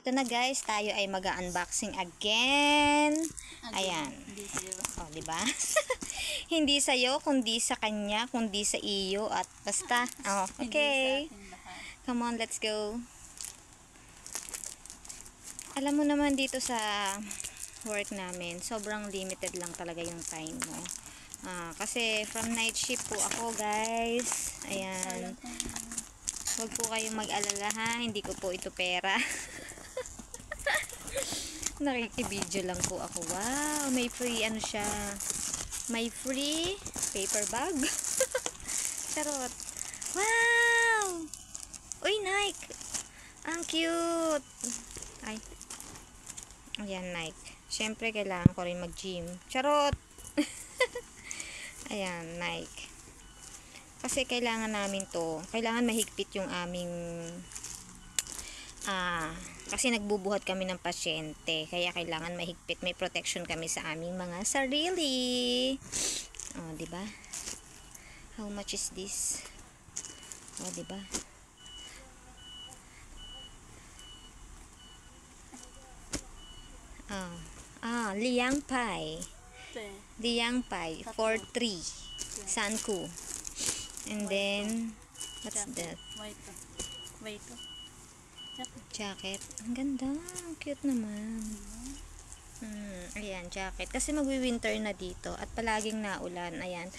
ito na guys, tayo ay mag-unboxing again. Ayan. Oh, di ba? Hindi sa'yo, kundi sa kanya, kundi sa iyo at basta. Oh, okay. Come on, let's go. Alam mo naman dito sa work namin, sobrang limited lang talaga yung time mo. Kasi from night shift po ako guys. Ayan. Huwag po kayong mag-alala ha, hindi ko po ito pera. Nakikibideo lang po ako. Wow, may free ano siya. May free paper bag. Charot. Wow! Uy, Nike! Ang cute! Ay. Ayan, Nike. Siyempre, kailangan ko rin mag-gym. Charot! Ayan, Nike. Kasi kailangan namin to. Kailangan mahigpit yung aming kasi nagbubuhat kami ng pasyente. Kaya kailangan mahigpit. May protection kami sa aming mga sarili. Oh, di ba? How much is this? Oh, di ba? Liang Pai. Liang Pai for 3. Sanku. And then what's that? Wait. Jacket. Ang ganda. Ang cute naman. Ayan, jacket. Kasi magwi-winter na dito at palaging naulan. Ayan.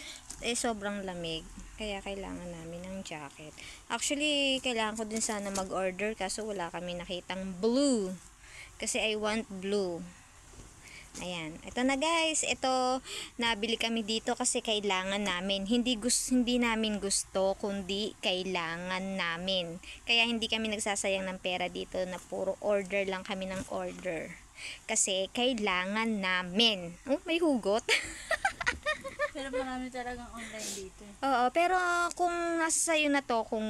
Sobrang lamig. Kaya kailangan namin ng jacket. Actually, kailangan ko din sana mag-order kaso wala kami nakitang blue. Kasi I want blue. Ayan. Ito na guys. Ito, nabili kami dito kasi kailangan namin. Hindi namin gusto, kundi kailangan namin. Kaya hindi kami nagsasayang ng pera dito na puro order lang kami ng order. Kasi kailangan namin. Oh, may hugot. Pero marami talagang online dito. Oo, pero kung nasa sayo na to, kung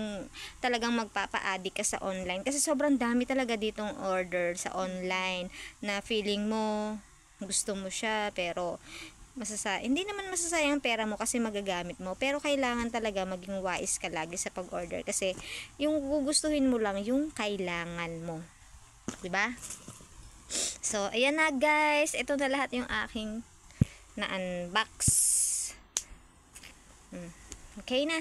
talagang magpapa-addict ka sa online, kasi sobrang dami talaga ditong order sa online na feeling mo gusto mo siya pero hindi naman masasayang pera mo kasi magagamit mo, pero kailangan talaga maging wise ka lagi sa pag-order kasi yung gugustuhin mo lang yung kailangan mo, diba? So ayan na guys, ito na lahat yung aking na-unbox. Okay na,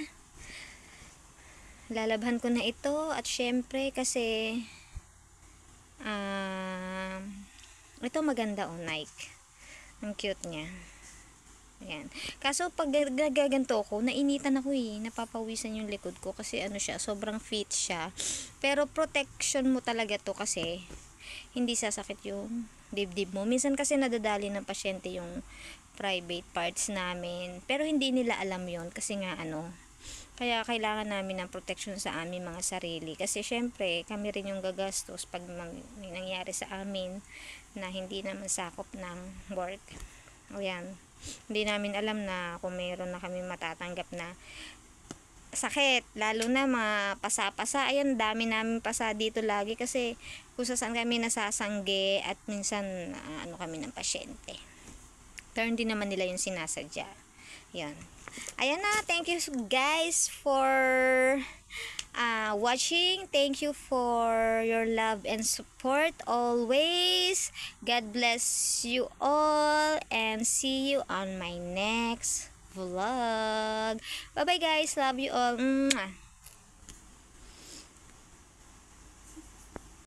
lalabhan ko na ito at syempre kasi ito maganda Nike. Ang cute niya. Ayan. Kaso pag gagaganto ko, nainitan ako napapawisan yung likod ko kasi ano siya, sobrang fit siya. Pero protection mo talaga to kasi hindi sasakit yung dibdib mo. Minsan kasi nadadali ng pasyente yung private parts namin. Pero hindi nila alam yon kasi nga kaya kailangan namin ng protection sa aming mga sarili. Kasi syempre, kami rin yung gagastos pag may nangyari sa amin na hindi naman sakop ng work. O yan. Hindi namin alam na kung mayroon na kami matatanggap na sakit. Lalo na mga pasa-pasa. Ayan, dami namin pasa dito lagi kasi kung saan kami nasasangge at minsan kami ng pasyente. Pero hindi naman nila yung sinasadya. Yan. Ayan na, thank you guys for watching. Thank you for your love and support always. God bless you all and see you on my next vlog. Bye bye guys, love you all. Mwah.